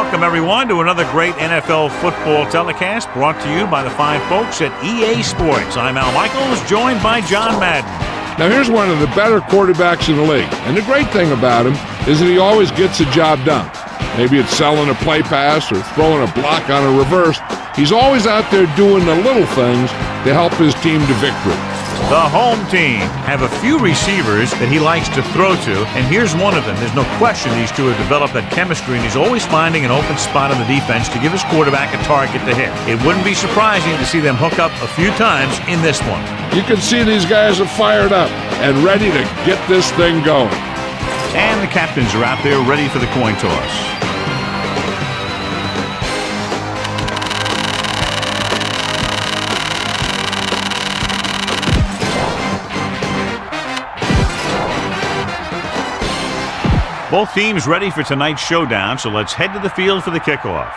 Welcome, everyone, to another great NFL football telecast brought to you by the fine folks at EA Sports. I'm Al Michaels, joined by John Madden. Now, here's one of the better quarterbacks in the league. And the great thing about him is that he always gets the job done. Maybe it's selling a play pass or throwing a block on a reverse. He's always out there doing the little things to help his team to victory. The home team have a few receivers that he likes to throw to, and here's one of them. There's no question these two have developed that chemistry, and he's always finding an open spot on the defense to give his quarterback a target to hit. It wouldn't be surprising to see them hook up a few times in this one. You can see these guys are fired up and ready to get this thing going. And the captains are out there ready for the coin toss. Both teams ready for tonight's showdown, so let's head to the field for the kickoff.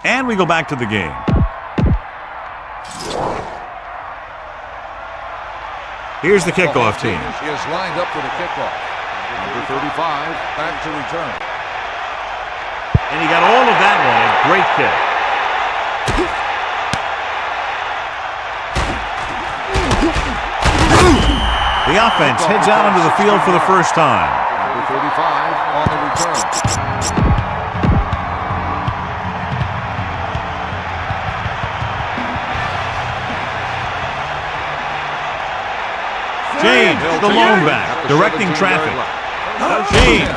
And we go back to the game. Here's the kickoff team. He is lined up for the kickoff. Number 35, back to return. And he got all of that one. A great kick. The offense heads out onto the field for the first time. Number 35 on the return. James, the lone back, directing traffic. James,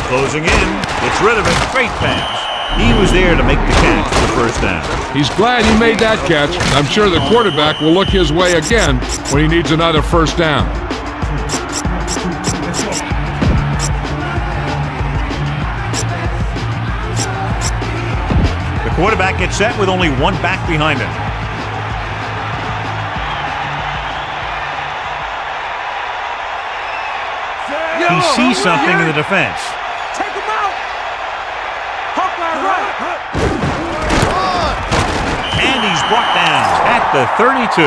closing in, gets rid of it. Great pass. He was there to make the catch for the first down. He's glad he made that catch. I'm sure the quarterback will look his way again when he needs another first down. The quarterback gets set with only one back behind him. He sees something in the defense. Take him out. Hawkeye right. And he's brought down at the 32.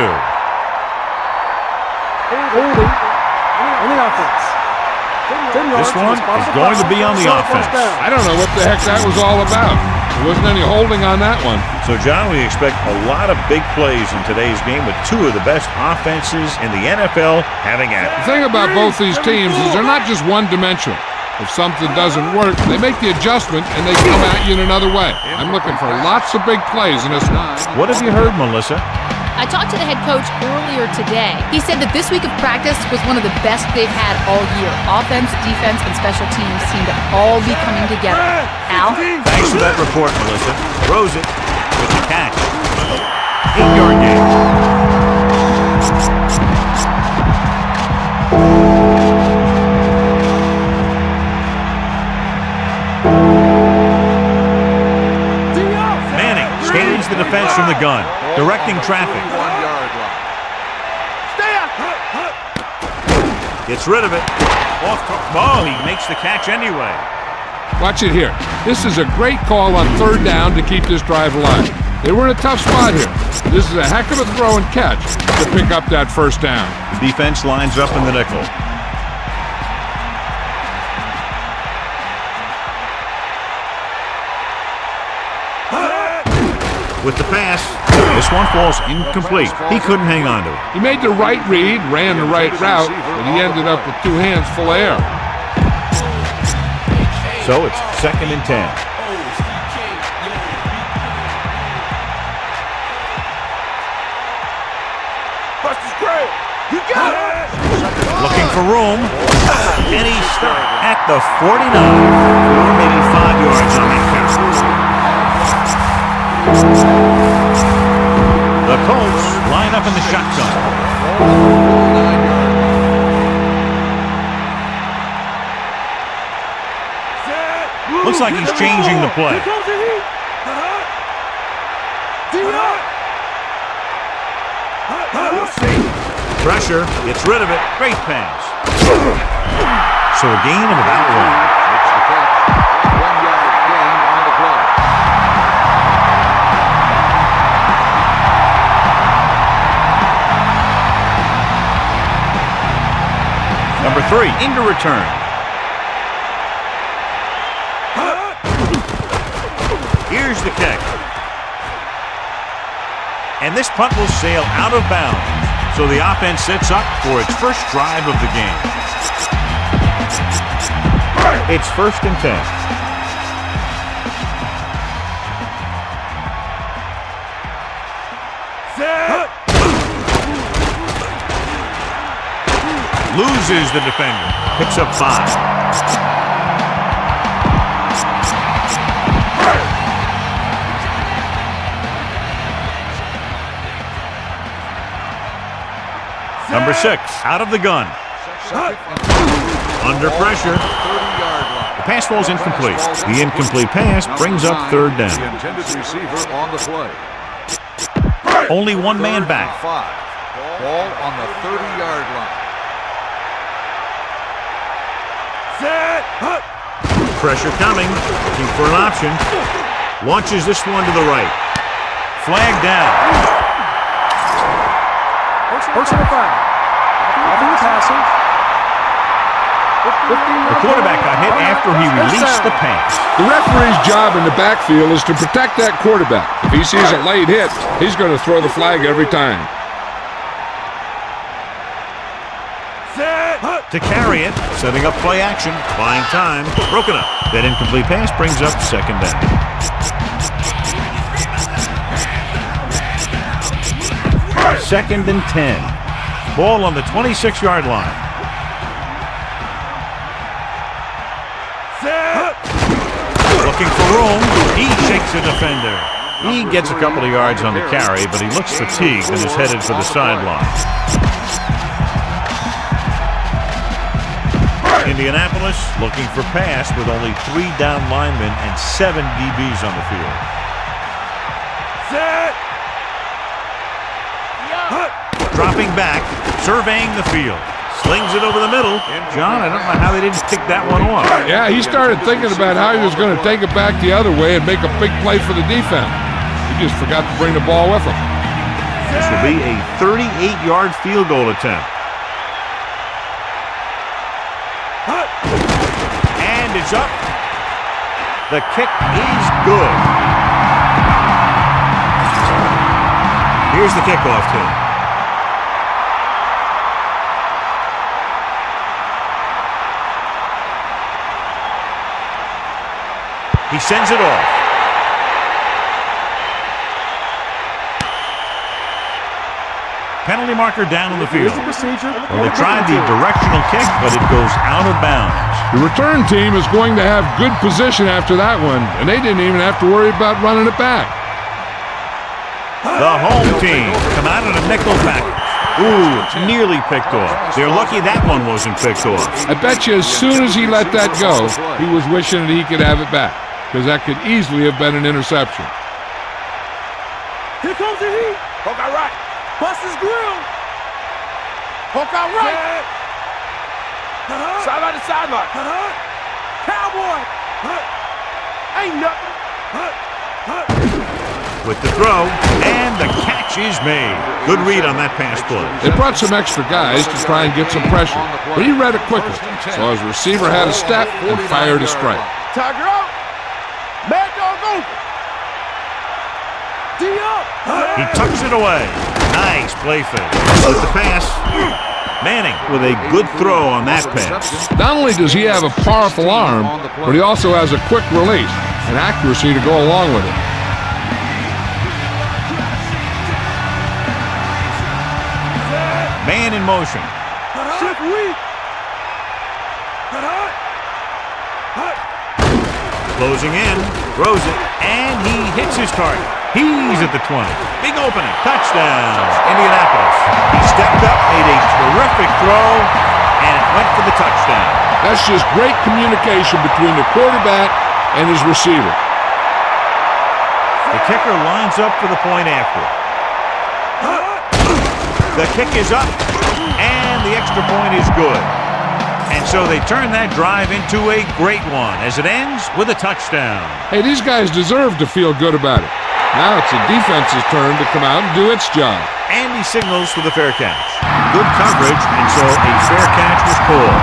Holding on the offense. This one is going to be on the offense. I don't know what the heck that was all about. There wasn't any holding on that one. So, John, we expect a lot of big plays in today's game with two of the best offenses in the NFL having at it. The thing about both these teams is they're not just one-dimensional. If something doesn't work, they make the adjustment and they come at you in another way. I'm looking for lots of big plays in this one. What have you heard, Melissa? I talked to the head coach earlier today. He said that this week of practice was one of the best they've had all year. Offense, defense, and special teams seem to all be coming together. Al? Thanks for that report, Melissa. Throws it with the catch. 8-yard gain. Manning scans the defense from the gun, directing traffic. 1-yard line. Gets rid of it. Oh, he makes the catch anyway. Watch it here. This is a great call on third down to keep this drive alive. They were in a tough spot here. This is a heck of a throw and catch to pick up that first down. The defense lines up in the nickel. With the pass, this one falls incomplete. He couldn't hang on to it. He made the right read, ran the right route, but he ended up with two hands full of air. So it's 2nd and 10. Looking for room, and he's stuck at the 49, or maybe 5 yards on that catch. The Colts line up in the shotgun. Looks Looks like he's changing the play. Here comes the heat. Pressure, gets rid of it. Great pass. So a gain of about 1. Makes the catch. 1-yard gain on the play. Number 3, into return. Here's the kick. And this punt will sail out of bounds. So the offense sets up for its first drive of the game. It's 1st and 10. Loses the defender. Picks up 5. Number 6, out of the gun. Under pressure. 30-yard line. The pass falls incomplete. The incomplete pass brings up 3rd The down. intended receiver on the play. Only one man back. 5. Ball on the 30-yard line. Pressure coming. Looking for an option. Launches this one to the right. Flag down. Personal foul. Offensive passing. The quarterback got hit after he released the pass. The referee's job in the backfield is to protect that quarterback. If he sees a late hit, he's going to throw the flag every time. To carry it, setting up play action, buying time, broken up. That incomplete pass brings up 2nd down. Second and 10. Ball on the 26-yard line. Looking for room. He shakes a defender. He gets a couple of yards on the carry, but he looks fatigued and is headed for the sideline. Indianapolis looking for pass with only 3 down linemen and 7 DBs on the field. Dropping back, surveying the field. Slings it over the middle. John, I don't know how they didn't pick that one off. Yeah, he started thinking about how he was going to take it back the other way and make a big play for the defense. He just forgot to bring the ball with him. This will be a 38-yard field goal attempt. And it's up. The kick is good. Here's the kickoff team. He sends it off. Penalty marker down on the field. Well, they tried the directional kick, but it goes out of bounds. The return team is going to have good position after that one, and they didn't even have to worry about running it back. The home team come out in a nickel package. Ooh, nearly picked off. They're lucky that one wasn't picked off. I bet you as soon as he let that go, he was wishing that he could have it back, because that could easily have been an interception. Here comes the heat. Poke out right. Bust his grill. Poke out right. Sideline to sideline. Cowboy. Ain't nothing. With the throw, and the catch is made. Good read on that pass play. They brought some extra guys to try and get some pressure, but he read it quickly, so his receiver had a step and fired a strike. Tiger out. Mad dog over. D up. He tucks it away. Nice play fake. With the pass, Manning with a good throw on that pass. Not only does he have a powerful arm, but he also has a quick release and accuracy to go along with it. Man in motion. Shift weak. Closing in, throws it, and he hits his target. He's at the 20. Big opening. Touchdown, Indianapolis. He stepped up, made a terrific throw, and it went for the touchdown. That's just great communication between the quarterback and his receiver. The kicker lines up for the point after. The kick is up, and the extra point is good. And so they turn that drive into a great one as it ends with a touchdown. Hey, these guys deserve to feel good about it. Now it's the defense's turn to come out and do its job. And he signals for the fair catch. Good coverage, and so a fair catch was called.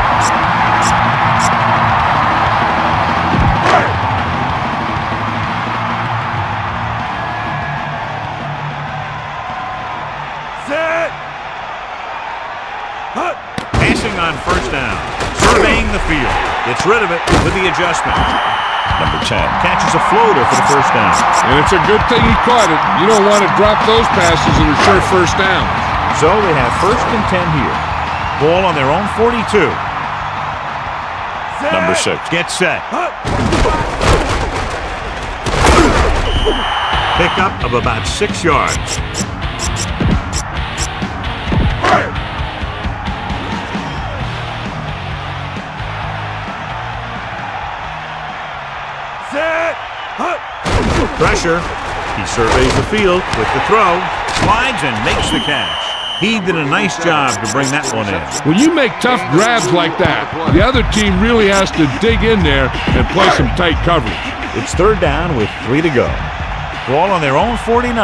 Passing on first down. Surveying the field. Gets rid of it with the adjustment. Number 10 catches a floater for the first down. And it's a good thing he caught it. You don't want to drop those passes that are sure first down. So they have first and 10 here. Ball on their own 42. Number 6 gets set. Pickup of about 6 yards. Pressure. He surveys the field with the throw, slides and makes the catch. He did a nice job to bring that one in. When you make tough grabs like that, the other team really has to dig in there and play some tight coverage. It's third down with 3 to go. Ball on their own 49.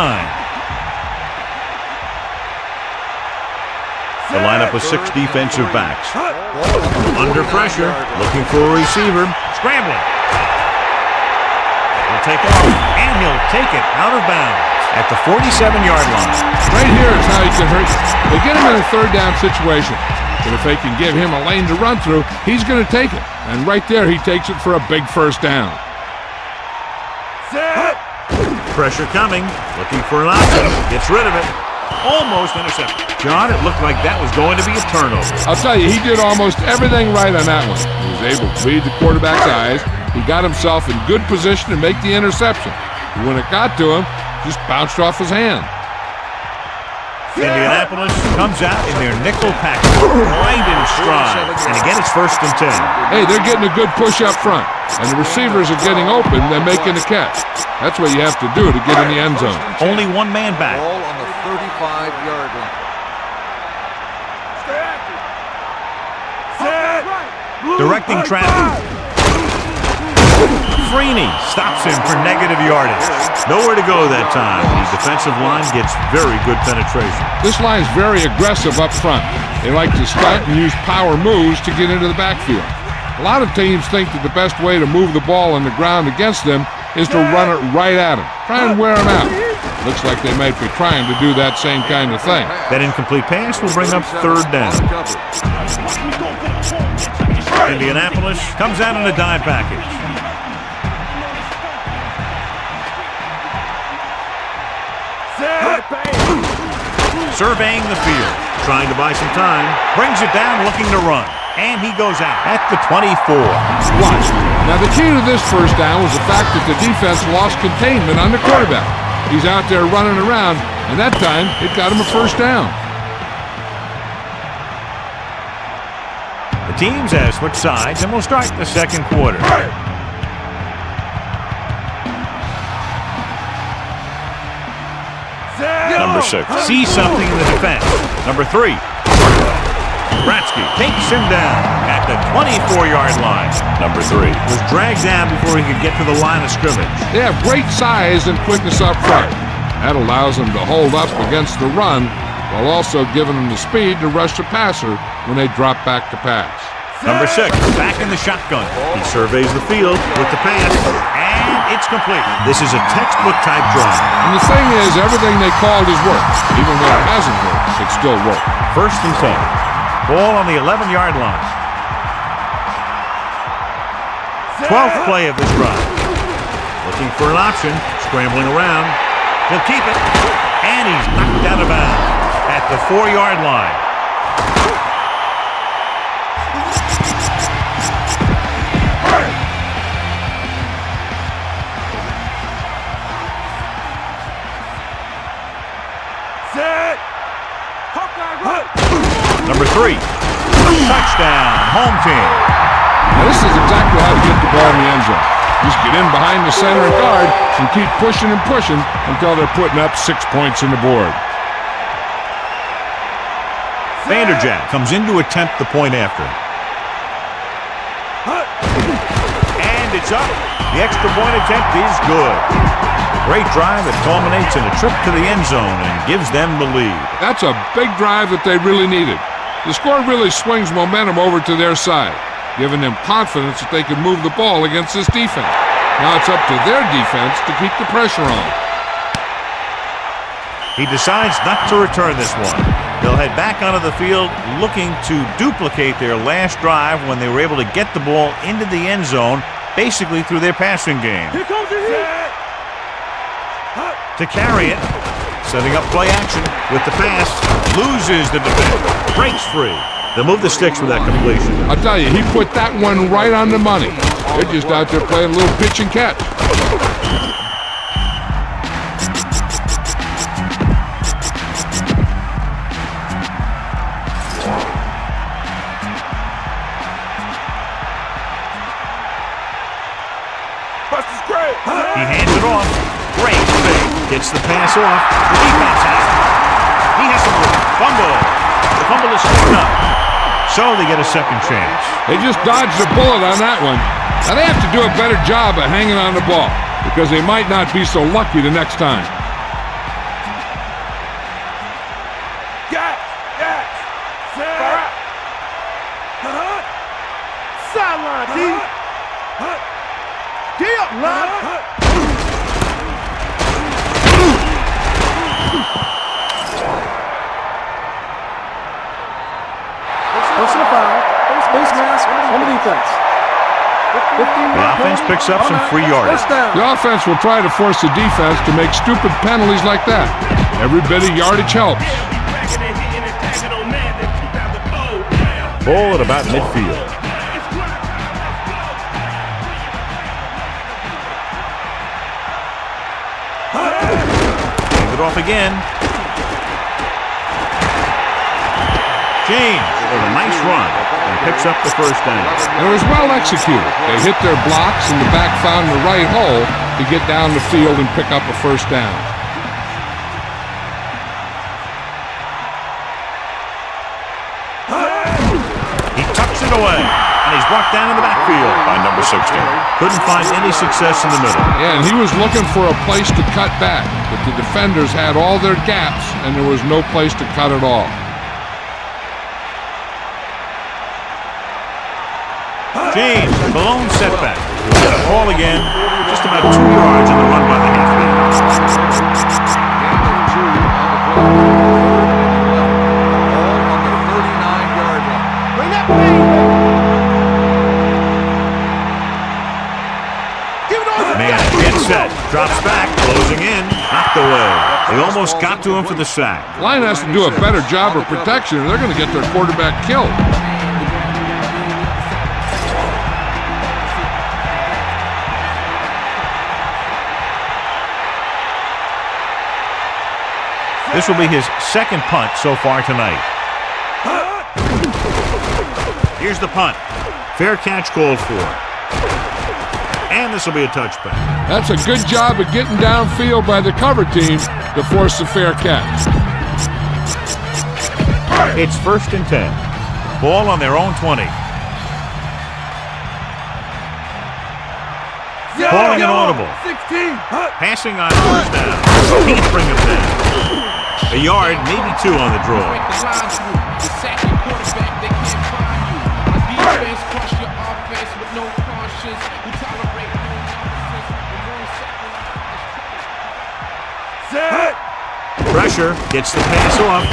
The lineup of 6 defensive backs. Under pressure, looking for a receiver, scrambling. He'll take off, and he'll take it out of bounds at the 47-yard line. Right here is how he can hurt you. They get him in a third down situation. But if they can give him a lane to run through, he's going to take it. And right there, he takes it for a big first down. Pressure coming, looking for an option, gets rid of it. Almost intercepted. John, it looked like that was going to be a turnover. I'll tell you, he did almost everything right on that one. He was able to read the quarterback's eyes. He got himself in good position to make the interception. But when it got to him, just bounced off his hand. Indianapolis comes out in their nickel package, right in stride. And again, it's first and 10. Hey, they're getting a good push up front. And the receivers are getting open, they're making the catch. That's what you have to do to get in the end zone. Only one man back. Ball on the 35-yard line. Directing traffic. Freeney stops him for negative yardage. Nowhere to go that time. The defensive line gets very good penetration. This line's very aggressive up front. They like to stunt and use power moves to get into the backfield. A lot of teams think that the best way to move the ball on the ground against them is to run it right at them. Try and wear them out. Looks like they might be trying to do that same kind of thing. That incomplete pass will bring up third down. Indianapolis comes out in a dime package. Surveying the field, trying to buy some time, brings it down, looking to run, and he goes out at the 24. Watch. Now the key to this first down was the fact that the defense lost containment on the quarterback. He's out there running around, and that time it got him a first down. The teams have switched sides, and we'll start the second quarter. Number 6 sees something in the defense. Number 3, Bratsky takes him down at the 24-yard line. Number 3 was dragged down before he could get to the line of scrimmage. They have great size and quickness up front. That allows them to hold up against the run while also giving them the speed to rush the passer when they drop back to pass. Number 6 back in the shotgun. He surveys the field with the pass, and it's complete. This is a textbook type drive. And the thing is, everything they called has worked. Even when it hasn't worked, it still worked. First and 10. Ball on the 11-yard line. 12th play of this drive. Looking for an option, scrambling around. He'll keep it, and he's knocked out of bounds at the 4-yard line. Number 3, touchdown, home team. Now this is exactly how to get the ball in the end zone. Just get in behind the center and guard and keep pushing and pushing until they're putting up 6 points on the board. Vanderjagt comes in to attempt the point after. And it's up. The extra point attempt is good. Great drive that culminates in a trip to the end zone and gives them the lead. That's a big drive that they really needed. The score really swings momentum over to their side, giving them confidence that they can move the ball against this defense. Now it's up to their defense to keep the pressure on. He decides not to return this one. They'll head back onto the field looking to duplicate their last drive when they were able to get the ball into the end zone, basically through their passing game. Here comes the heat. To carry it, setting up play action with the pass, loses the defender, breaks free. They'll move the sticks with that completion. I'll tell you, he put that one right on the money. They're just out there playing a little pitch and catch. He hands it off. Great fake. Gets the pass off. The defense has it. He has some room. Fumble. The fumble is picked up. So they get a second chance. They just dodged a bullet on that one. Now they have to do a better job of hanging on the ball because they might not be so lucky the next time. Sideline, D. D up, line. Personal foul. Face mask on the defense. The offense picks up some free yardage. The offense will try to force the defense to make stupid penalties like that. Every bit of yardage helps. Ball at about midfield. Hand it off again. James with a nice run and picks up the first down. And it was well executed. They hit their blocks and the back found the right hole to get down the field and pick up a first down. He tucks it away, and he's brought down in the backfield by number 16. Couldn't find any success in the middle. Yeah, and he was looking for a place to cut back, but the defenders had all their gaps, and there was no place to cut at all. James, blown setback. We'll get a ball again, just about 2 yards in the run by the halfback. Bring that plane. Give it on. Man, get set. Drops back, closing in, knocked away. They almost got to him for the sack. Line has to do a better job of protection, or they're going to get their quarterback killed. This will be his second punt so far tonight. Here's the punt. Fair catch called for. And this will be a touchback. That's a good job of getting downfield by the cover team to force the fair catch. It's 1st and 10. Ball on their own 20. Calling an audible. 16. Passing on first down. Can't bring him down. A yard, maybe 2 on the draw. Pressure, gets the pass off.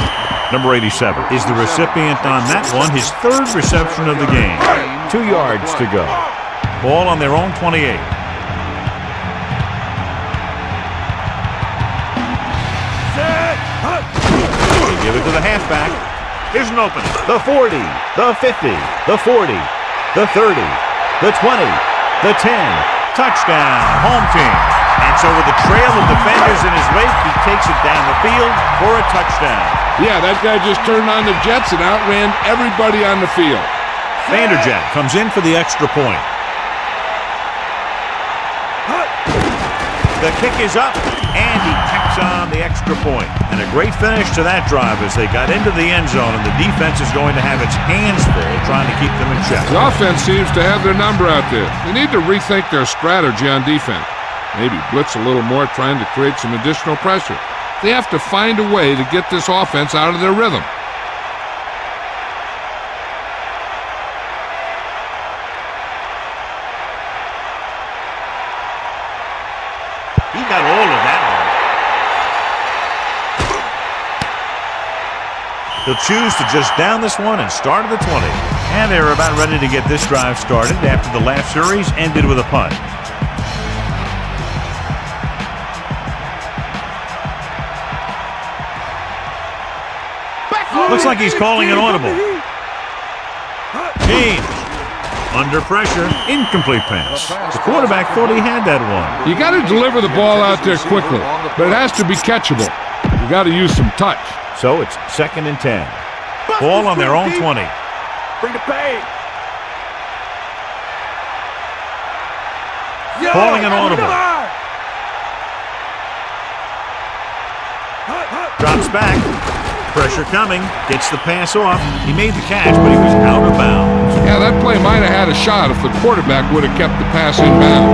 Number 87 is the recipient on that one, his 3rd reception of the game. 2 yards to go. Ball on their own 28. Give it to the halfback. Here's an opening. The 40, the 50, the 40, the 30, the 20, the 10. Touchdown, home team. And so with a trail of defenders in his wake, he takes it down the field for a touchdown. Yeah, that guy just turned on the jets and outran everybody on the field. Vanderjagt comes in for the extra point. The kick is up, and he tacks on the extra point. And a great finish to that drive as they got into the end zone, and the defense is going to have its hands full trying to keep them in check. The offense seems to have their number out there. They need to rethink their strategy on defense. Maybe blitz a little more, trying to create some additional pressure. They have to find a way to get this offense out of their rhythm. He got all of that one. He'll choose to just down this one and start at the 20. And they're about ready to get this drive started after the last series ended with a punt. Looks like he's calling an audible. James. Under pressure, incomplete pass. The quarterback thought he had that one. You got to deliver the ball out there quickly, but it has to be catchable. You got to use some touch. So it's 2nd and 10. Ball on their own 20. Bring the pay. Calling an audible. Drops back. Pressure coming. Gets the pass off. He made the catch, but he was out of bounds. Yeah, that play might have had a shot if the quarterback would have kept the pass in bounds.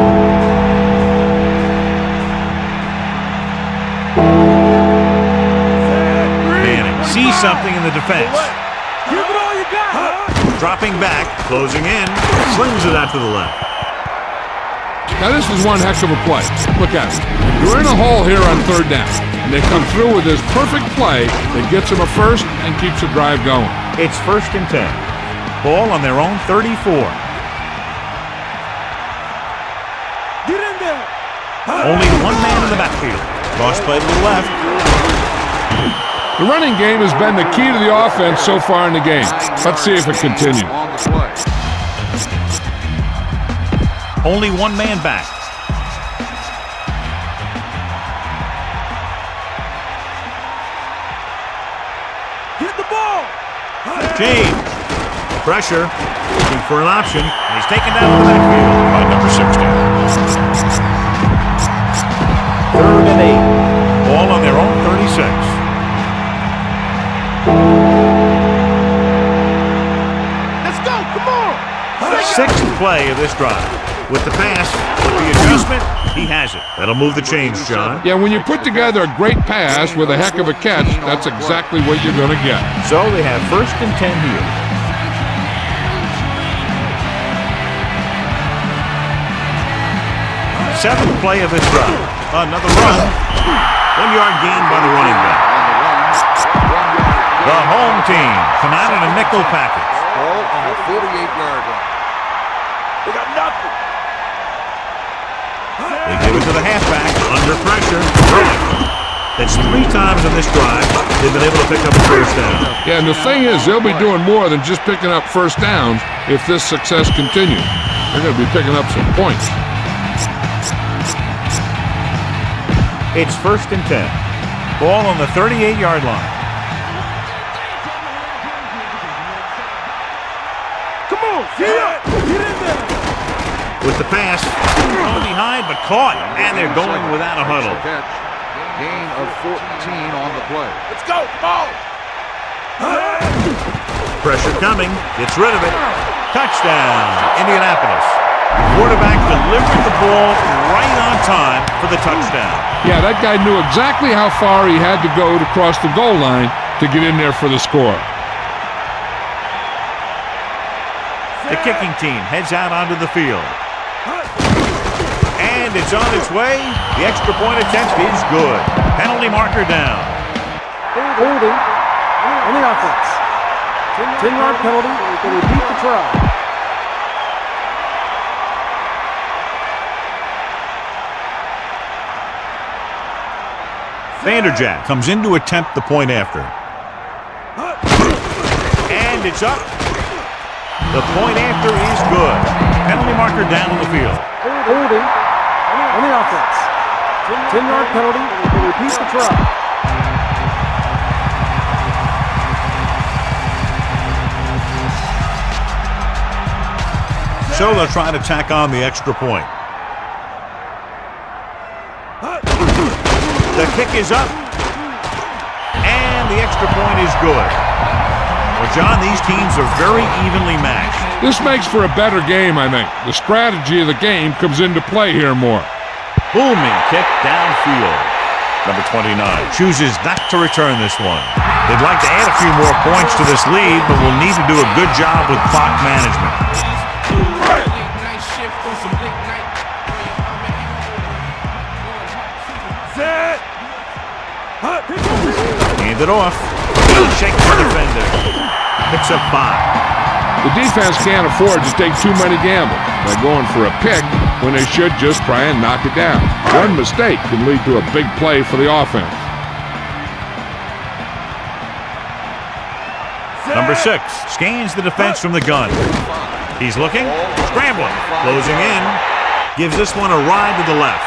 Manning sees something in the defense. Give it all you got. Dropping back, closing in, slings it out to the left. Now this is one heck of a play. Look at it. You're in a hole here on 3rd down, and they come through with this perfect play that gets them a first and keeps the drive going. It's 1st and 10. Ball on their own 34. Get in there. Only one man in the backfield. Cross play to the left. The running game has been the key to the offense so far in the game. Let's see if it continues. On the play. Only one man back. Get the ball. James. Pressure. Looking for an option. And he's taken down in the backfield by number 60. 3rd and 8. Ball on their own 36. Let's go. Come on. 6th play of this drive. With the pass, with the adjustment, he has it. That'll move the chains, John. Yeah, when you put together a great pass with a heck of a catch, that's exactly what you're going to get. So they have 1st and 10 here. 7th play of this drive. Another run. 1-yard gain by the running back. The home team come out in a nickel package. Ball on a 48-yard line. They got nothing. They give it to the halfback under pressure. That's 3 times in this drive they've been able to pick up a first down. Yeah, and the thing is, they'll be doing more than just picking up first downs if this success continues. They're going to be picking up some points. It's 1st and 10. Ball on the 38-yard line. Come on. Get up. Get in there. With the pass, going behind but caught, and they're going without a huddle. Catch. Gain of 14 on the play. Let's go. Ball. Pressure coming, gets rid of it. Touchdown, Indianapolis. Quarterback delivered the ball right on time for the touchdown. Yeah, that guy knew exactly how far he had to go to cross the goal line to get in there for the score. The kicking team heads out onto the field. And it's on its way. The extra point attempt is good. Penalty marker down. Holding on the offense. 10-yard penalty. They repeat the try. Vanderjagt comes in to attempt the point after. And it's up. The point after is good. Penalty marker down on the field. Holding on the offense. 10-yard penalty. They repeat the try. So they'll try to tack on the extra point. The kick is up. And the extra point is good. Well, John, these teams are very evenly matched. This makes for a better game, I think. The strategy of the game comes into play here more. Booming kick downfield. Number 29 chooses not to return this one. They'd like to add a few more points to this lead, but will need to do a good job with clock management. Hand it off. Shake the defender. Picks up 5. The defense can't afford to take too many gambles by going for a pick when they should just try and knock it down. One mistake can lead to a big play for the offense. Number 6 scans the defense from the gun. He's looking, scrambling, closing in. Gives this one a ride to the left.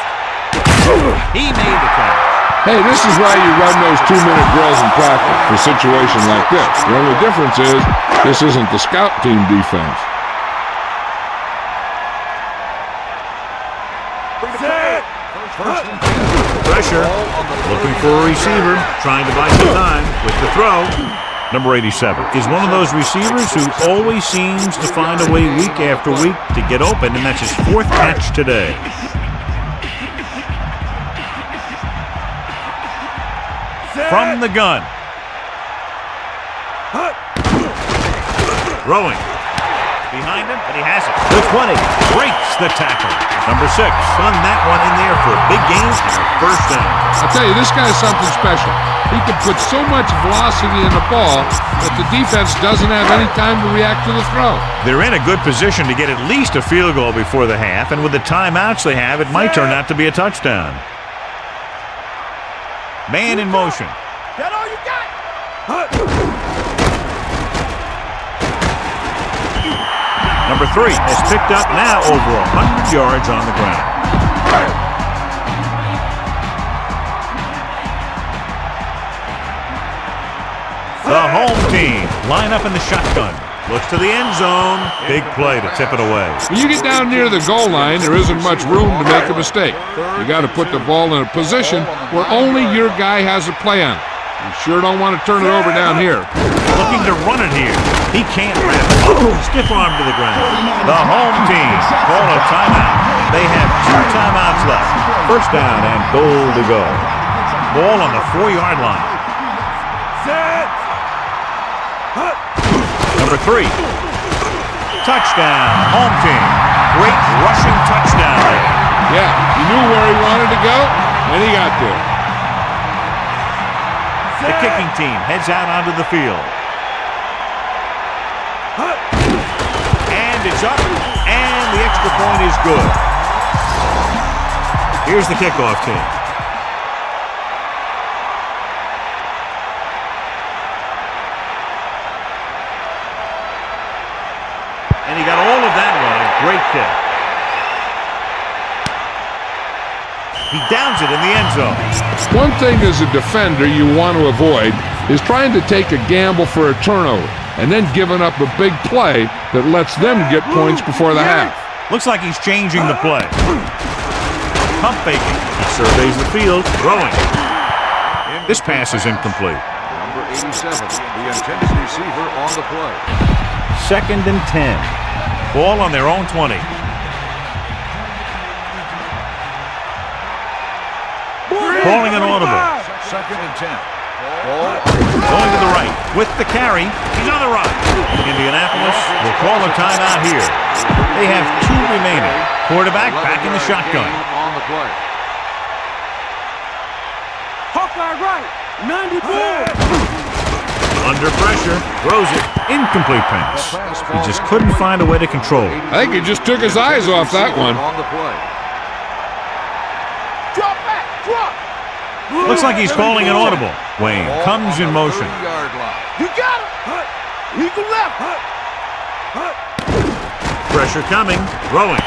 He made the catch. Hey, this is why you run those 2-minute drills in practice for situations like this. The only difference is this isn't the scout team defense. Pressure. Looking for a receiver. Trying to buy some time with the throw. Number 87 is one of those receivers who always seems to find a way week after week to get open, and that's his 4th catch today. From the gun. Throwing. Behind him, but he has it. The 20 breaks the tackle. Number 6 spun that one in there for a big gain and a first down. I'll tell you, this guy's something special. He can put so much velocity in the ball that the defense doesn't have any time to react to the throw. They're in a good position to get at least a field goal before the half, and with the timeouts they have, it might turn out to be a touchdown. Man in motion. That all you got? Number 3 has picked up now over 100 yards on the ground. The home team line up in the shotgun. Looks to the end zone. Big play to tip it away. When you get down near the goal line, there isn't much room to make a mistake. You got to put the ball in a position where only your guy has a play on it. You sure don't want to turn it over down here. Looking to run it here. He can't wrap it up. Stiff arm to the ground. The home team call a timeout. They have 2 timeouts left. First down and goal to go. Ball on the 4-yard line. Number 3. Touchdown. Home team. Great rushing touchdown there. Yeah, he knew where he wanted to go, and he got there. The kicking team heads out onto the field. And it's up, and the extra point is good. Here's the kickoff team. And he got all of that one. A great kick. He downs it in the end zone. One thing as a defender you want to avoid is trying to take a gamble for a turnover and then giving up a big play that lets them get points before the half. Looks like he's changing the play. Pump faking. He surveys the field, throwing. This pass is incomplete. Number 87, the intended receiver on the play. 2nd and 10. Ball on their own 20. Calling an audible. 2nd and 10. Going to the right with the carry. He's on the run. Indianapolis will call a timeout here. They have 2 remaining. Quarterback back in the shotgun. On the play. Hawkeye right. 94. Under pressure. Throws it. Incomplete pass. He just couldn't find a way to control it. I think he just took his eyes off that one. On the play. Drop back. Drop. Looks like he's calling an audible. Wayne comes in motion. 30-yard line. You got him. Eagle left. Pressure coming. Throwing.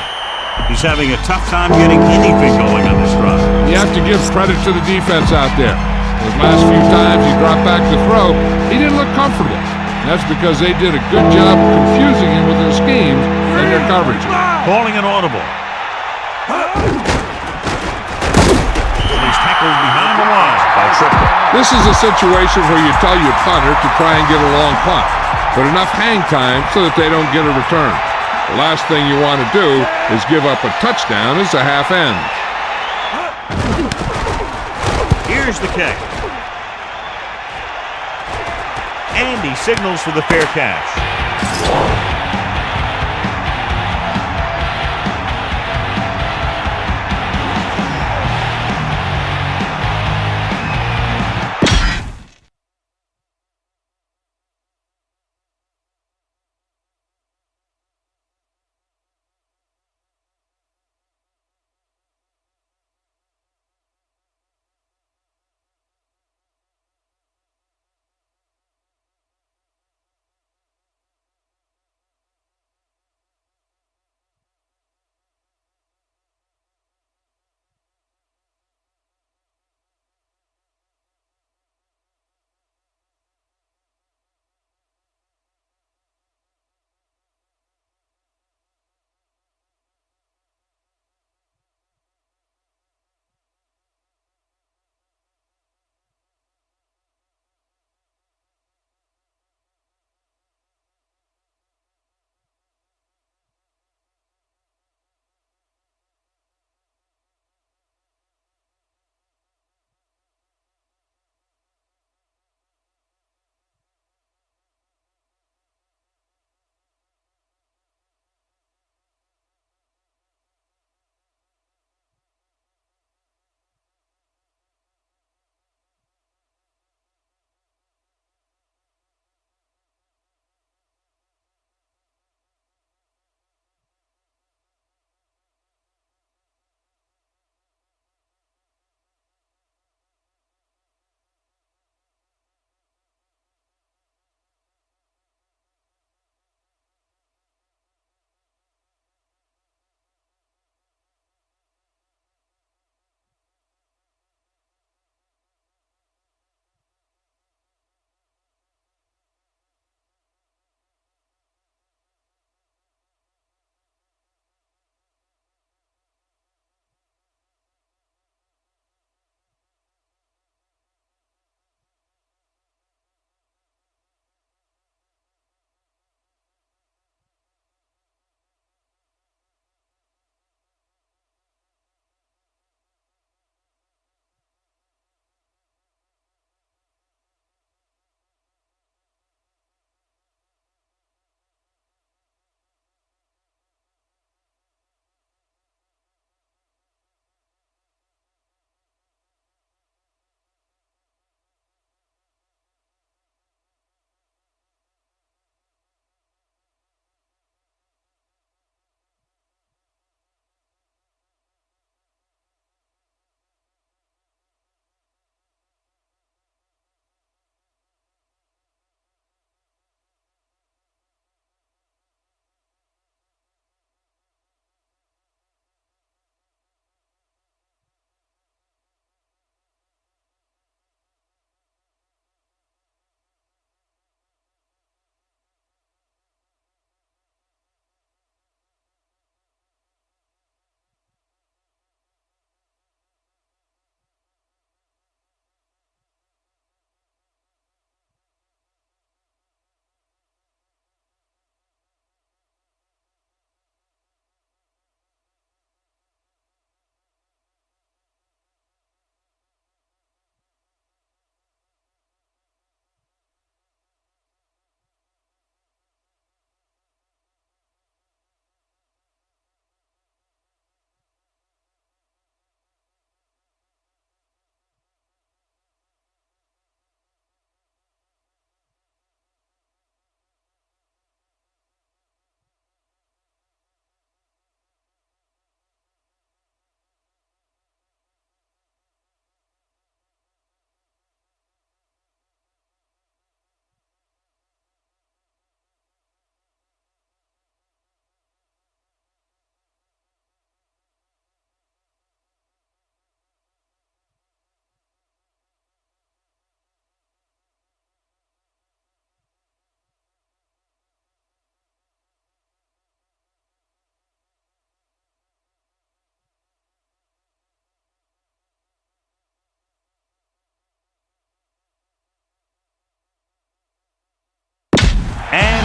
He's having a tough time getting anything going on this drive. You have to give credit to the defense out there. Those last few times he dropped back to throw, he didn't look comfortable. That's because they did a good job of confusing him with their schemes and their coverage. Calling an audible. He's tackled behind the line. tripped it. This is a situation where you tell your punter to try and get a long punt, but enough hang time so that they don't get a return. The last thing you want to do is give up a touchdown as the half ends. Here's the kick. And he signals for the fair catch.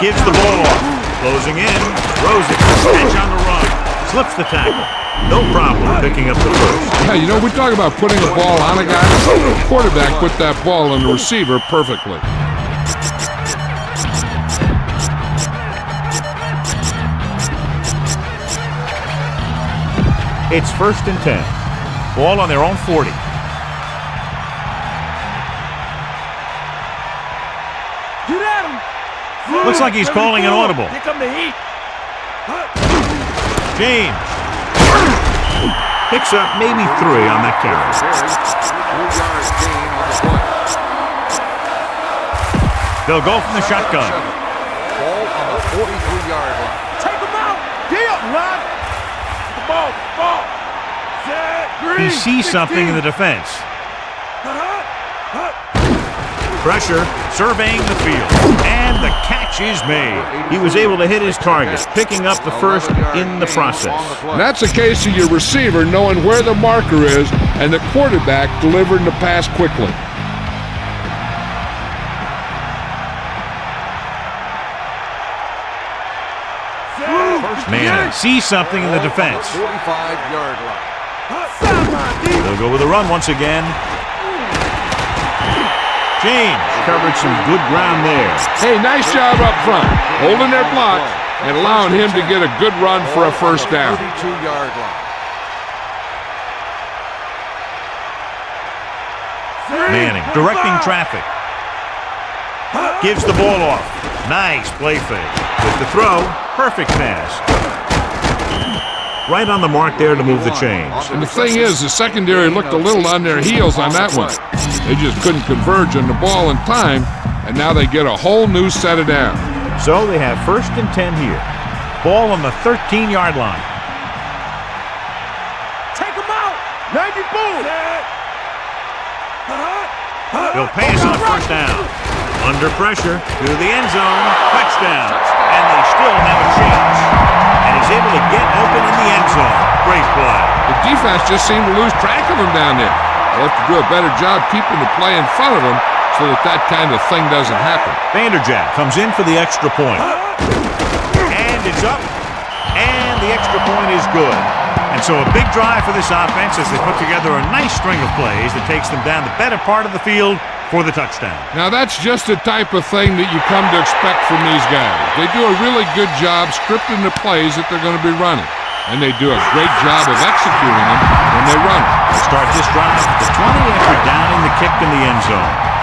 Gives the ball off. Closing in. Throws it. Pitch on the run. Slips the tackle. No problem picking up the first. Yeah, you know, we talk about putting the ball on a guy. The quarterback put that ball on the receiver perfectly. It's 1st and 10. Ball on their own 40. Get at him. Looks like he's calling an audible. Here come the heat. James picks up maybe 3 on that carry. 2 yards gain on the play. They'll go from the shotgun. Ball on the 43-yard line. Take him out. Deal. Run. The ball. He sees something in the defense. Pressure, surveying the field, and the catch is made. He was able to hit his target, picking up the first in the process. And that's a case of your receiver knowing where the marker is and the quarterback delivering the pass quickly. Madden sees something in the defense. 45-yard line. They'll go with a run once again. James covered some good ground there. Hey, nice job up front, holding their block and allowing him to get a good run for a first down. 32-yard line. Manning directing traffic. Gives the ball off. Nice play fake. With the throw, perfect pass. Right on the mark there to move the chains. And the thing is, the secondary looked a little on their heels on that one. They just couldn't converge on the ball in time, and now they get a whole new set of downs. So they have 1st and 10 here. Ball on the 13-yard line. Take him out. 90 boom. They'll pass on 1st down. Under pressure to the end zone. Touchdown. And they still have a chance. And he's able to get open in the end zone. Great play. The defense just seemed to lose track of him down there. They have to do a better job keeping the play in front of them so that kind of thing doesn't happen. Vanderjagt comes in for the extra point. And it's up. And the extra point is good. And so a big drive for this offense as they put together a nice string of plays that takes them down the better part of the field for the touchdown. Now that's just the type of thing that you come to expect from these guys. They do a really good job scripting the plays that they're going to be running. And they do a great job of executing them when they run them. Start this drive at the 20 after downing the kick in the end zone.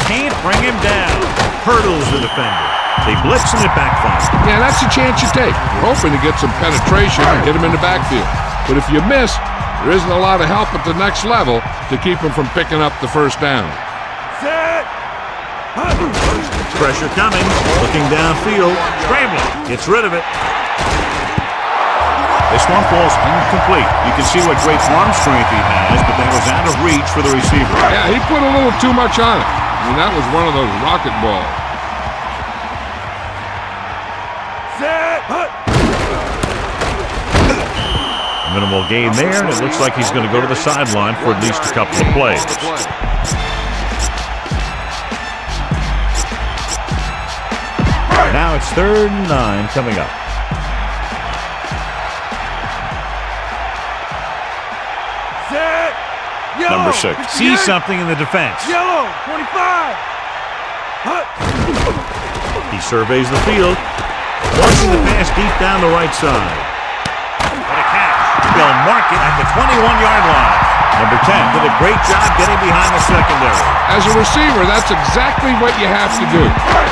Can't bring him down. Hurdles the defender. They blitz and it backfires. Yeah, that's a chance you take. You're hoping to get some penetration and hit him in the backfield. But if you miss, there isn't a lot of help at the next level to keep him from picking up the first down. Pressure coming. Looking downfield. Scrambling. Gets rid of it. This one falls incomplete. You can see what great arm strength he has, but that was out of reach for the receiver. Yeah, he put a little too much on it. I mean, that was one of those rocket balls. Minimal gain there, and it looks like he's going to go to the sideline for at least a couple of plays. Now it's 3rd and 9 coming up. Number 6 sees something in the defense. Yellow, 25. He surveys the field, launching the pass deep down the right side. What a catch. They'll mark it at the 21-yard line. Number 10 did a great job getting behind the secondary. As a receiver, that's exactly what you have to do.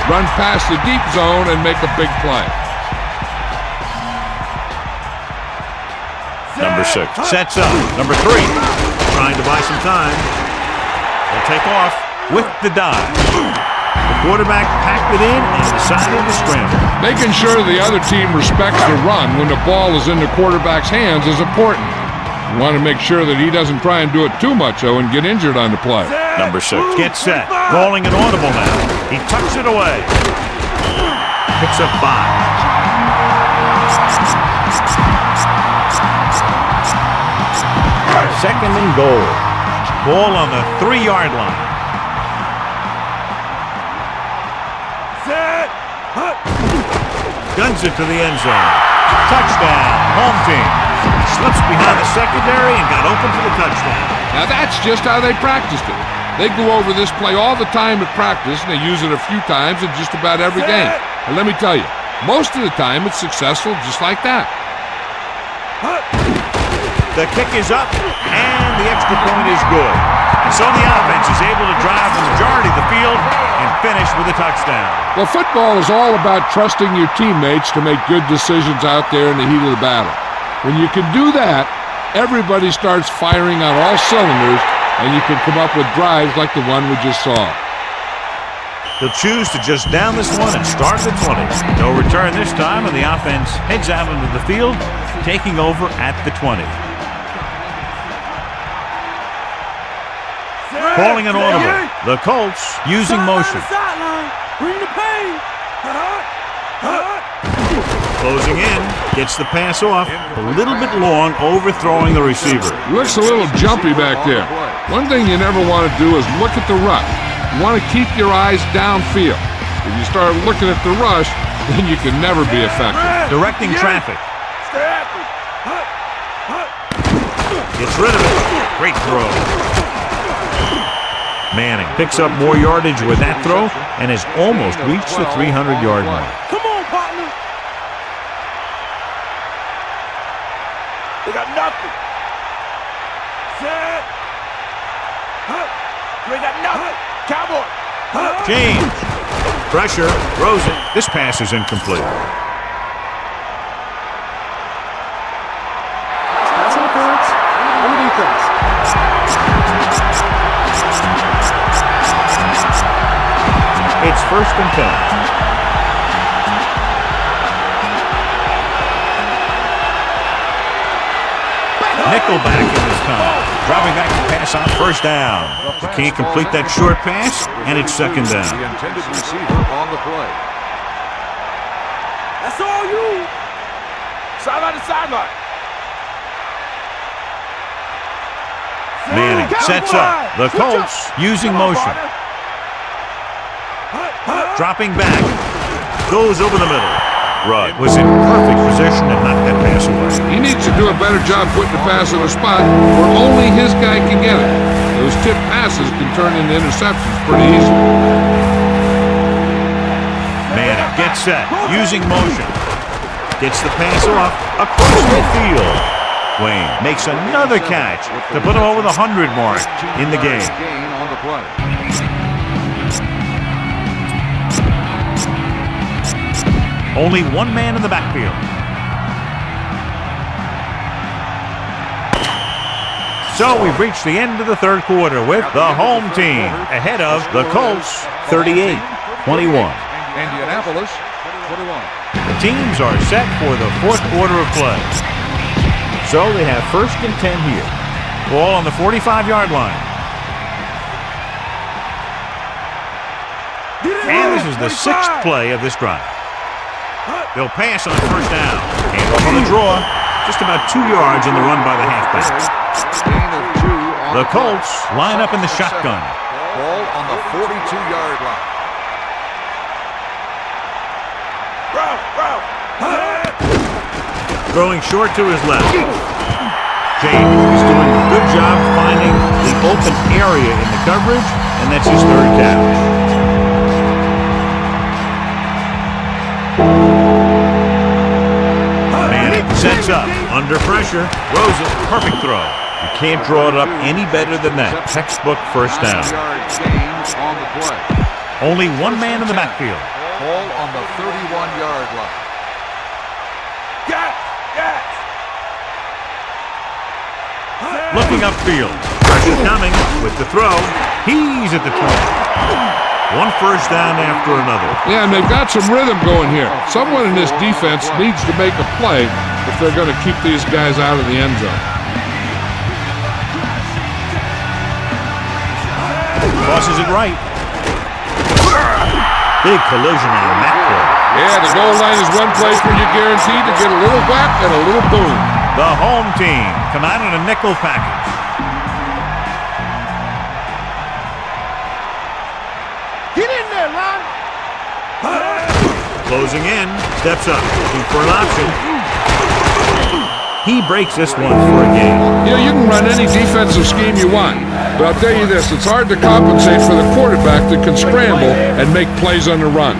Run past the deep zone and make a big play. Number 6 sets up. Number 3 trying to buy some time. They'll take off with the dive. The quarterback packed it in and decided to scramble. Making sure the other team respects the run when the ball is in the quarterback's hands is important. You want to make sure that he doesn't try and do it too much, though, and get injured on the play. Number 6 gets set. Calling an audible now. He tucks it away. Picks up 5. Second and goal. Ball on the 3-yard line. Set. Hut. Guns it to the end zone. Touchdown, home team. Slips behind the secondary and got open for the touchdown. Now that's just how they practiced it. They go over this play all the time at practice, and they use it a few times in just about every game. And let me tell you, most of the time it's successful just like that. The kick is up, and the extra point is good. And so the offense is able to drive the majority of the field and finish with a touchdown. Well, football is all about trusting your teammates to make good decisions out there in the heat of the battle. When you can do that, everybody starts firing on all cylinders, and you can come up with drives like the one we just saw. He'll choose to just down this one and start at the 20. No return this time, and the offense heads out into the field, taking over at the 20. Calling an audible. The Colts using motion. Bring the pain. Closing in, gets the pass off, a little bit long, overthrowing the receiver. Looks a little jumpy back there. One thing you never want to do is look at the rush. You want to keep your eyes downfield. If you start looking at the rush, then you can never be effective. Directing traffic. Gets rid of it. Great throw. Manning picks up more yardage with that throw and has almost reached the 300-yard mark. Come on, partner. They got nothing. Set. They got nothing. Cowboy. James. Pressure. Throws it. This pass is incomplete. Pass interference on the defense. It's 1st and 10. Nickelback in this time. Dropping back to pass on 1st down. He can't complete that short pass, and it's 2nd down. The intended receiver on the play. That's all you. Sideline to sideline. Manning sets up. The Colts using motion. Dropping back. Goes over the middle. Rudd was in perfect position and knocked that pass away. He needs to do a better job putting the pass in a spot where only his guy can get it. Those tipped passes can turn into interceptions pretty easily. Manning gets set, using motion. Gets the pass off across midfield. Wayne makes another catch to put him over the 100 mark in the game. Gain on the play. Only one man in the backfield. So we've reached the end of the 3rd quarter with the home team ahead of the Colts 38-21. Indianapolis 21. The teams are set for the 4th quarter of play. So they have 1st and 10 here. Ball on the 45-yard line. And this is the 6th play of this drive. They'll pass on 1st down. And off on the draw. Just about 2 yards in the run by the halfback. Gain of 2 on The Colts line up in the shotgun. Ball on the 42-yard line. Throwing short to his left. James is doing a good job finding the open area in the coverage, and that's his 3rd catch. Manning sets up, under pressure, throws it, perfect throw. You can't draw it up any better than that. Textbook 1st down. Gains on the play. Only one man in the backfield. Ball on the 31-yard line. Looking upfield. Pressure coming with the throw. He's at the 20. One 1st down after another. Yeah, and they've got some rhythm going here. Someone in this defense needs to make a play if they're going to keep these guys out of the end zone. Crosses it right. Big collision on that play. Yeah, the goal line is one place where you're guaranteed to get a little whack and a little boom. The home team come out in a nickel package. Closing in. Steps up. Looking for an option. He breaks this one for a gain. You can run any defensive scheme you want. But I'll tell you this, it's hard to compensate for the quarterback that can scramble and make plays on the run.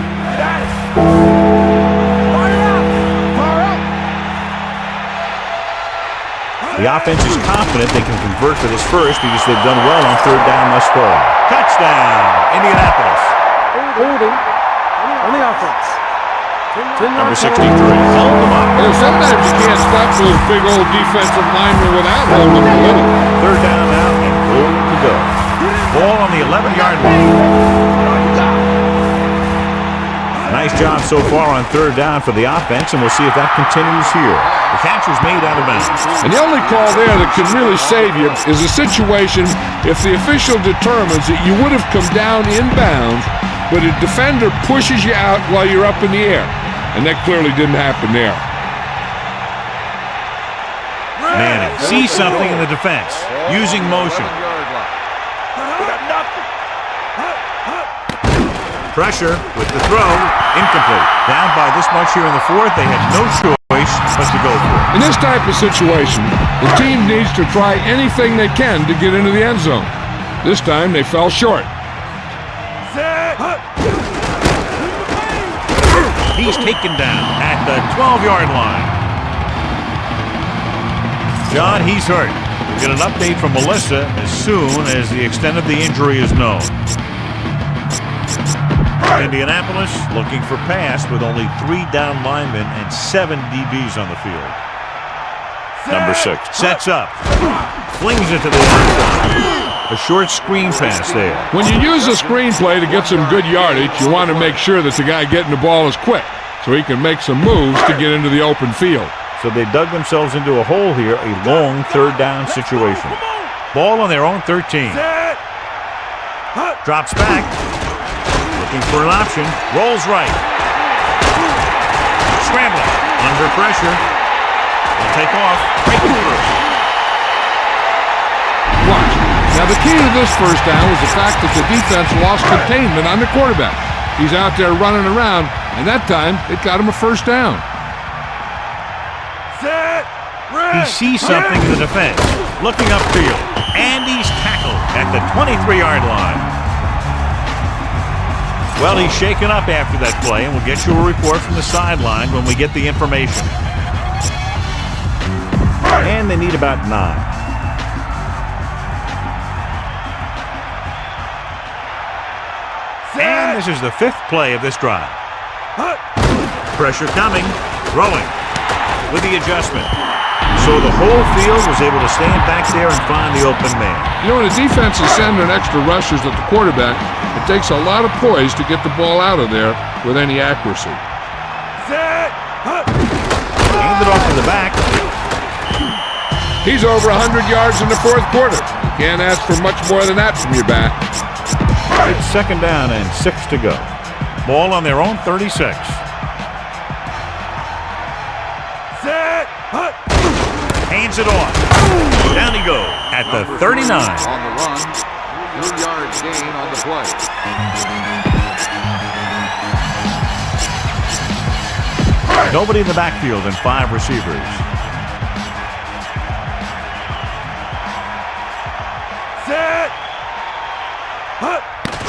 The offense is confident they can convert for this first because they've done well on third down thus far. Touchdown, Indianapolis. Holding on the offense. Number 63. Held them up. Sometimes you can't stop those big old defensive linemen without holding them a little. Third down now and goal to go. Ball on the 11-yard line. Nice job so far on third down for the offense, and we'll see if that continues here. The catcher's made out of bounds. And the only call there that can really save you is a situation if the official determines that you would have come down inbounds, but a defender pushes you out while you're up in the air. And that clearly didn't happen there. Manning sees something in the defense, using motion. Pressure with the throw, incomplete. Down by this much here in the fourth, they had no choice but to go for it. In this type of situation, the team needs to try anything they can to get into the end zone. This time they fell short. He's taken down at the 12-yard line. John, he's hurt. We'll get an update from Melissa as soon as the extent of the injury is known. Indianapolis looking for pass with only 3 down linemen and 7 DBs on the field. Number 6 sets up, flings it to the outside. A short screen pass there. When you use a screen play to get some good yardage, you want to make sure that the guy getting the ball is quick so he can make some moves to get into the open field. So they dug themselves into a hole here, a long third down situation. Ball on their own 13. Drops back. Looking for an option. Rolls right. Scrambling. Under pressure. They'll take off. Break through. Watch. Now the key to this first down was the fact that the defense lost containment on the quarterback. He's out there running around, and that time it got him a first down. He sees something in the defense. Looking upfield. And he's tackled at the 23-yard line. Well, he's shaken up after that play, and we'll get you a report from the sideline when we get the information. And they need about 9. And this is the 5th play of this drive. Pressure coming, throwing with the adjustment. So the whole field was able to stand back there and find the open man. You know, when the defense is sending extra rushers at the quarterback, it takes a lot of poise to get the ball out of there with any accuracy. Hand it off to the back. He's over 100 yards in the fourth quarter. You can't ask for much more than that from your back. It's second down and 6 to go. Ball on their own 36. Hands it off. Down he goes at the 39. On the run. 3-yard gain on the play. Nobody in the backfield and 5 receivers.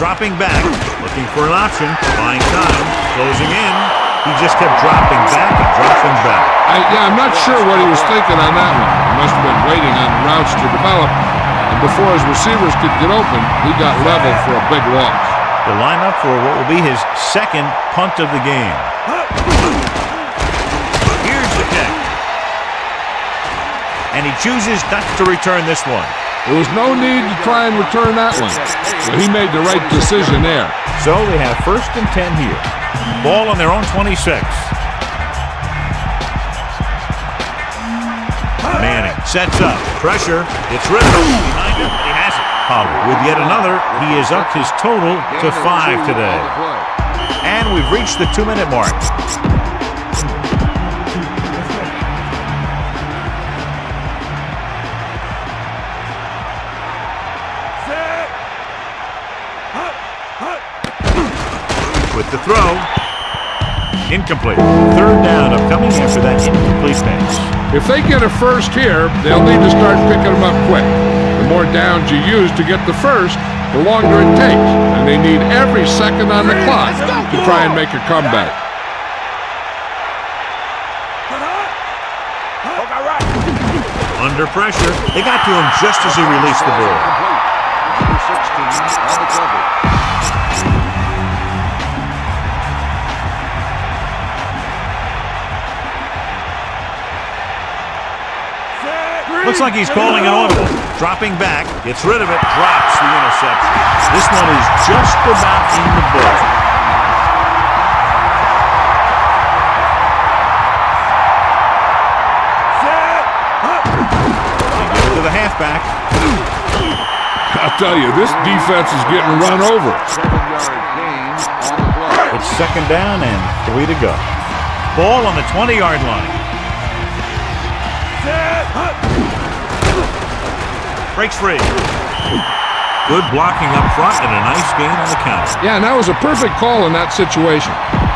Dropping back, looking for an option, buying time, closing in. He just kept dropping back and dropping back. I'm not sure what he was thinking on that one. He must have been waiting on the routes to develop, and before his receivers could get open, he got level for a big loss. To line up for what will be his second punt of the game. Here's the kick. And he chooses not to return this one. There was no need to try and return that one. So he made the right decision there. So they have 1st and 10 here. Ball on their own 26. Manning sets up. Pressure. It's Ritter. Behind him. He has it. Pollard with yet another. He is up his total to 5 today. And we've reached the 2-minute mark. With the throw. Incomplete. Third down upcoming after that incomplete pass. If they get a first here, they'll need to start picking them up quick. The more downs you use to get the first, the longer it takes. And they need every second on the clock to try and make a comeback. Under pressure, they got to him just as he released the ball. Number 16 on the cover. Looks like he's calling an audible. Dropping back, gets rid of it, drops the interception. This one is just about in the book. They go to the halfback. I'll tell you, this defense is getting run over. 7-yard gain on the play. It's second down and 3 to go. Ball on the 20-yard line. Breaks free. Good blocking up front and a nice gain on the counter. Yeah, and that was a perfect call in that situation.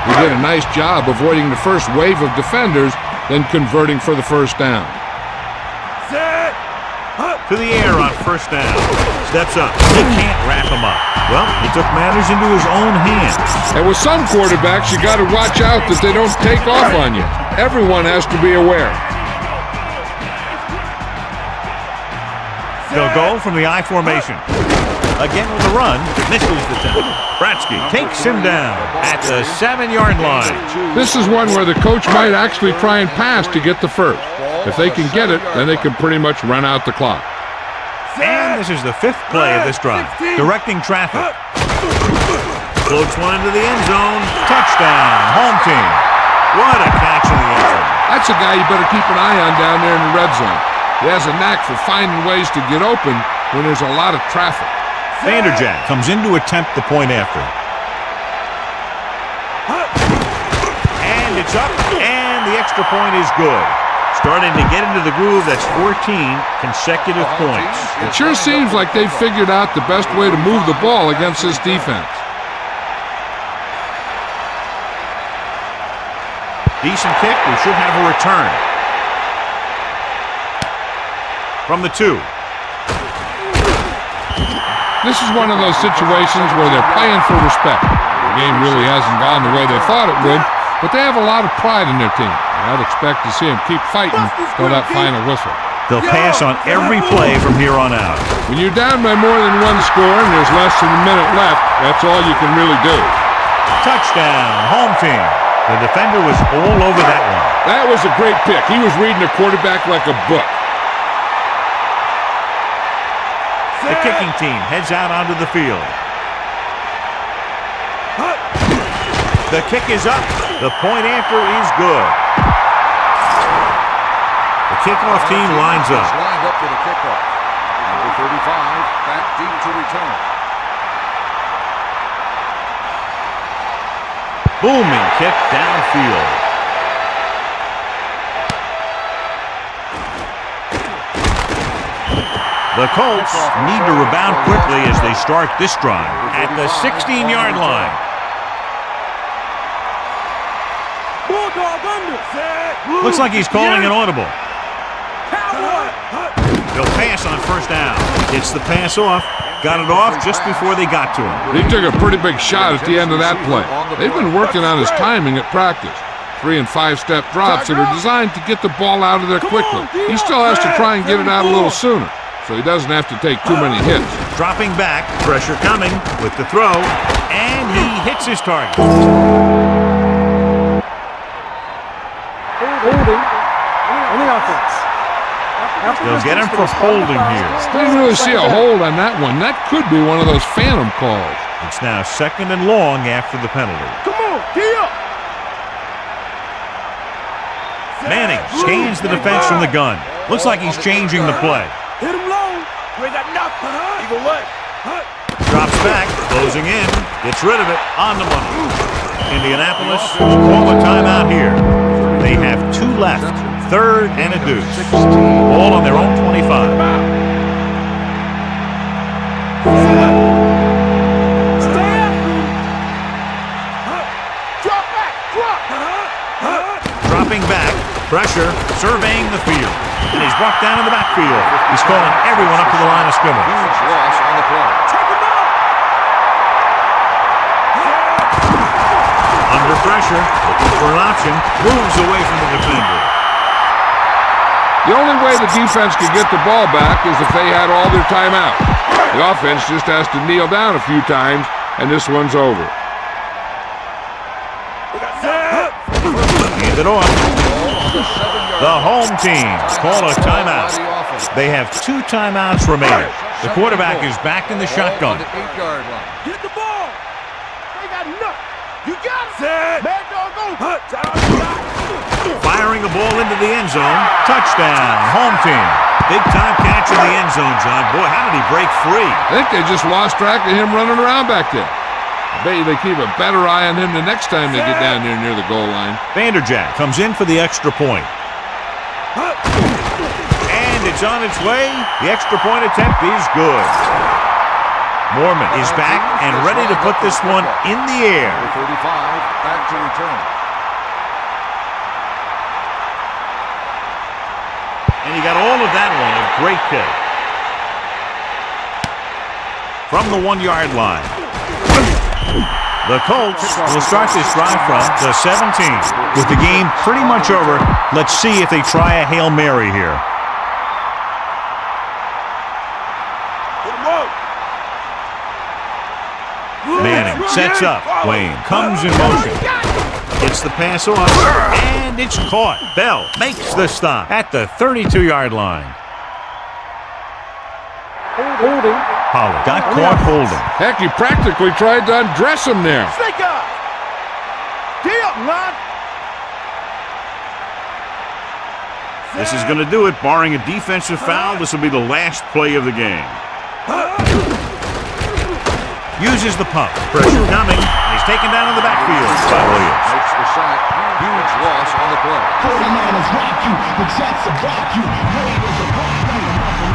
He did a nice job avoiding the first wave of defenders, then converting for the first down. To the air on first down. Steps up. He can't wrap him up. Well, he took matters into his own hands. And with some quarterbacks, you got to watch out that they don't take off on you. Everyone has to be aware. They'll go from the I formation. Again with a run. Misses the tackle. Bratsky takes him down at the 7-yard line. This is one where the coach might actually try and pass to get the first. If they can get it, then they can pretty much run out the clock. And this is the 5th play of this drive. Directing traffic. Floats one into the end zone. Touchdown. Home team. What a catch in the end zone. That's a guy you better keep an eye on down there in the red zone. He has a knack for finding ways to get open when there's a lot of traffic. Vanderjagt comes in to attempt the point after. And it's up, and the extra point is good. Starting to get into the groove, that's 14 consecutive points. It sure seems like they've figured out the best way to move the ball against this defense. Decent kick, we should have a return. From the 2. This is one of those situations where they're playing for respect. The game really hasn't gone the way they thought it would, but they have a lot of pride in their team. I'd expect to see them keep fighting till that final whistle. They'll pass on every play from here on out. When you're down by more than one score and there's less than a minute left, that's all you can really do. Touchdown, home team. The defender was all over that one. That was a great pick. He was reading the quarterback like a book. The kicking team heads out onto the field. The kick is up. The point after is good. The kickoff team lines up. Lined up for the kickoff. Number 35 back deep to return. Booming kick downfield. The Colts need to rebound quickly as they start this drive at the 16-yard line. Looks like he's calling an audible. They'll pass on first down. Gets the pass off. Got it off just before they got to him. He took a pretty big shot at the end of that play. They've been working on his timing at practice. 3- and 5-step drops that are designed to get the ball out of there quickly. He still has to try and get it out a little sooner, so he doesn't have to take too many hits. Dropping back, pressure coming with the throw, and he hits his target. Holding on the offense. They'll get him for holding here. Didn't really see a hold on that one. That could be one of those phantom calls. It's now second and long after the penalty. Come on, get up. Manning scans the defense from the gun. Looks like he's changing the play. Hit him low. You ain't got nothing. Eagle left. Drops back, closing in, gets rid of it, on the money. Indianapolis will call a timeout here. They have 2 left, 3rd and a deuce. All on their own 25. Stay up. Drop back. Drop. Pressure, surveying the field. And he's brought down in the backfield. He's calling everyone up to the line of scrimmage. Huge loss on the play. Under pressure, looking for an option, moves away from the defender. The only way the defense could get the ball back is if they had all their timeout. The offense just has to kneel down a few times, and this one's over. Hand it off. The home team call a timeout. They have 2 timeouts remaining. The quarterback is back in the shotgun. 8-yard line. Get the ball. They got enough. You got it. Bad dog, go. Firing a ball into the end zone. Touchdown, home team. Big time catch in the end zone, John. Boy, how did he break free? I think they just lost track of him running around back there. I bet you they keep a better eye on him the next time they get down there near the goal line. Vanderjagt comes in for the extra point. And it's on its way. The extra point attempt is good. Mormon is back and ready to put this one in the air. 35, back to return. And he got all of that one. A great kick. From the 1-yard line. The Colts will start this drive from the 17. With the game pretty much over, let's see if they try a Hail Mary here. Manning sets up. Wayne comes in motion. Gets the pass off, and it's caught. Bell makes the stop at the 32-yard line. Holding. Pollard got caught holding. Heck, he practically tried to undress him there. Snake up. Deal, man. This is going to do it. Barring a defensive foul, this will be the last play of the game. Uses the pump. Pressure coming. He's taken down in the backfield by Williams. Makes the sack. Huge loss on the play. 49ers rock you. The Jets will rock you. Raiders will rock you.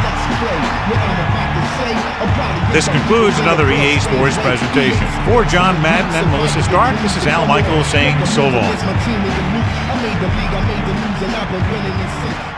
Let's play. Whatever I'm about to say, I'm probably This concludes another EA Sports presentation. For John Madden and Melissa Stark, this is Al Michaels saying so long. My team is a nuke. I made the league, I made the news, and I've been winning in sync.